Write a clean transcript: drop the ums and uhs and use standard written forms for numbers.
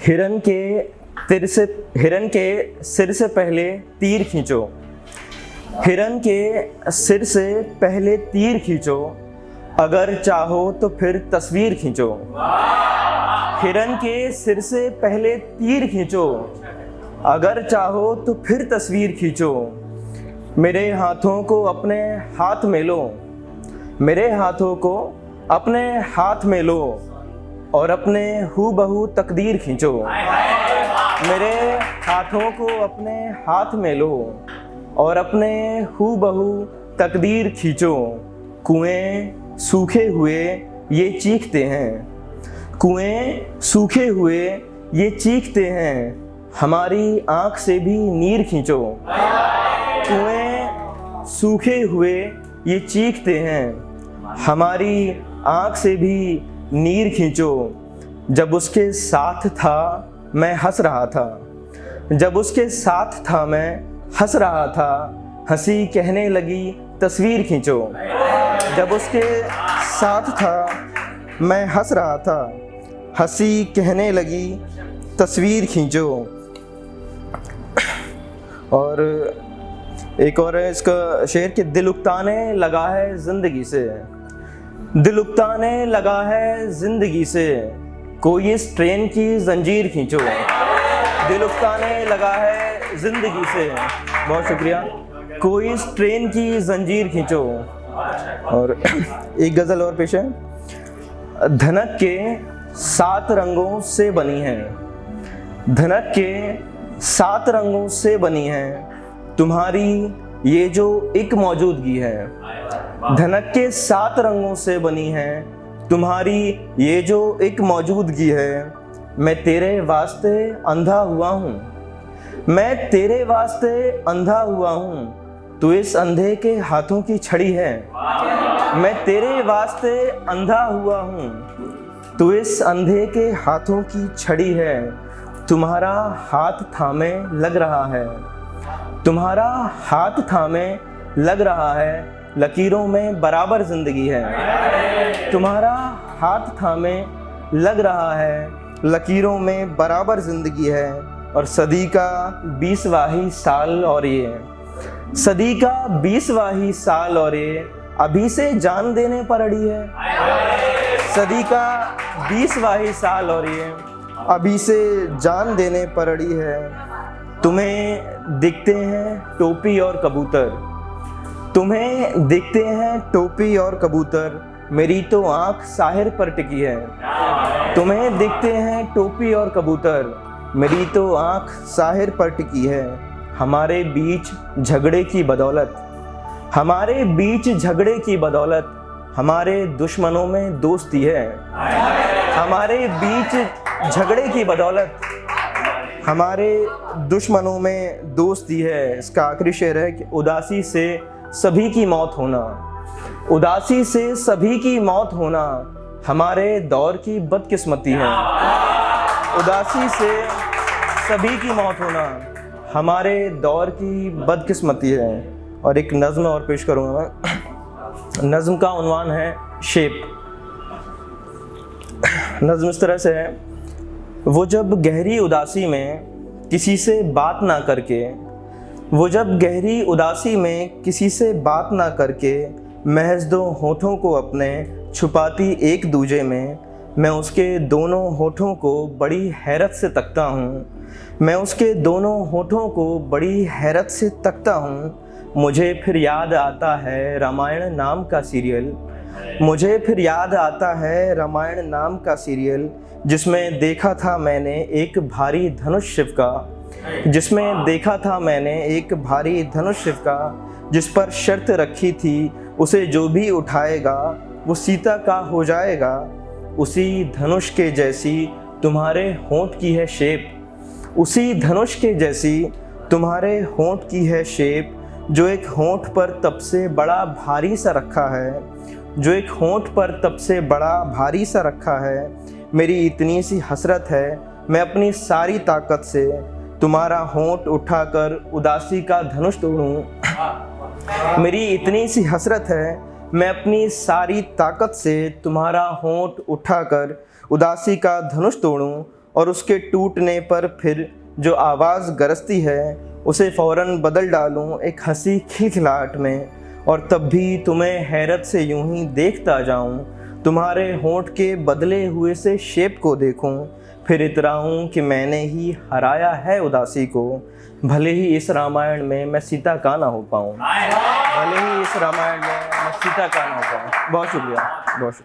हिरन के सिर से पहले तीर खींचो। हिरन के सिर से पहले तीर खींचो, अगर चाहो तो फिर तस्वीर खींचो। हिरन के सिर से पहले तीर खींचो, अगर चाहो तो फिर तस्वीर खींचो। मेरे हाथों को अपने हाथ में लो, मेरे हाथों को अपने हाथ में लो और अपने हूबहू तकदीर खींचो। मेरे हाथों को अपने हाथ में लो और अपने हूबहू तकदीर खींचो। कुएं सूखे हुए ये चीखते हैं, कुएं सूखे हुए ये चीखते हैं, हमारी आँख से भी नीर खींचो। कुएं सूखे हुए ये चीखते हैं, हमारी आँख से भी नीर खींचो। जब उसके साथ था मैं हंस रहा था, जब उसके साथ था मैं हंस रहा था, हंसी कहने लगी तस्वीर खींचो। जब उसके साथ था मैं हंस रहा था, हंसी कहने लगी तस्वीर खींचो। और एक और है इसका शेर कि दिल उकताने लगा है ज़िंदगी से, दिल उकताने लगा है ज़िंदगी से, कोई इस ट्रेन की जंजीर खींचो। दिल उकताने लगा है ज़िंदगी से, बहुत शुक्रिया, कोई इस ट्रेन की जंजीर खींचो। और एक गज़ल और पेश है। धनक के 7 रंगों से बनी है, धनक के 7 रंगों से बनी है, तुम्हारी ये जो एक मौजूदगी है। धनक के 7 रंगों से बनी है, तुम्हारी ये जो एक मौजूदगी है। मैं तेरे वास्ते अंधा हुआ हूँ, मैं तेरे वास्ते अंधा हुआ हूँ, तू इस अंधे के हाथों की छड़ी है। मैं तेरे वास्ते अंधा हुआ हूँ, तू इस अंधे के हाथों की छड़ी है। तुम्हारा हाथ थामे लग रहा है, तुम्हारा हाथ थामे लग रहा है, लकीरों में बराबर ज़िंदगी है। तुम्हारा हाथ थामे लग रहा है, लकीरों में बराबर ज़िंदगी है। और सदी का 20वां ही साल और ये, सदी का 20वां ही साल और ये अभी से जान देने पर अड़ी है। सदी का 20वां ही साल और ये अभी से जान देने पर अड़ी है। तुम्हें दिखते हैं टोपी और कबूतर, तुम्हें दिखते हैं टोपी और कबूतर, मेरी तो आँख साहिर पर टिकी है। तुम्हें दिखते हैं टोपी और कबूतर, मेरी तो आँख साहिर पर टिकी है। हमारे बीच झगड़े की बदौलत, हमारे बीच झगड़े की बदौलत, हमारे दुश्मनों में दोस्ती है। हमारे बीच झगड़े की बदौलत, हमारे दुश्मनों में दोस्ती है। इसका आखिरी शेर है कि उदासी से सभी की मौत होना, उदासी से सभी की मौत होना, हमारे दौर की बदकिस्मती है। उदासी से सभी की मौत होना, हमारे दौर की बदकिस्मती है। और एक नज़्म और पेश करूँगा मैं। नज़्म का उन्वान है शेप। नज़्म इस तरह से है। वो जब गहरी उदासी में किसी से बात ना करके, वो जब गहरी उदासी में किसी से बात ना करके, महज 2 होठों को अपने छुपाती एक दूजे में, मैं उसके दोनों होठों को बड़ी हैरत से तकता हूँ। मैं उसके दोनों होठों को बड़ी हैरत से तकता हूँ। मुझे फिर याद आता है रामायण नाम का सीरियल, मुझे फिर याद आता है रामायण नाम का सीरियल, जिसमें देखा था मैंने एक भारी धनुष शिव का, जिसमें देखा था मैंने एक भारी धनुष शिव का, जिस पर शर्त रखी थी उसे जो भी उठाएगा वो सीता का हो जाएगा। उसी धनुष के जैसी तुम्हारे होंठ की है शेप, उसी धनुष के जैसी तुम्हारे होंठ की है शेप, जो एक होंठ पर तब से बड़ा भारी सा रखा है, जो एक होंठ पर तब से बड़ा भारी सा रखा है। मेरी इतनी सी हसरत है मैं अपनी सारी ताकत से तुम्हारा होंठ उठाकर उदासी का धनुष तोड़ूं। मेरी इतनी सी हसरत है मैं अपनी सारी ताकत से तुम्हारा होंठ उठाकर उदासी का धनुष तोड़ूं और उसके टूटने पर फिर जो आवाज़ गरजती है उसे फ़ौरन बदल डालूं एक हंसी खिलखिलाहट में, और तब भी तुम्हें हैरत से यूं ही देखता जाऊं, तुम्हारे होंठ के बदले हुए से शेप को देखूं, फिर इतराऊं कि मैंने ही हराया है उदासी को, भले ही इस रामायण में मैं सीता का ना हो पाऊं, भले ही इस रामायण में मैं सीता का ना हो पाऊं। बहुत शुक्रिया, बहुत शुक्रिया।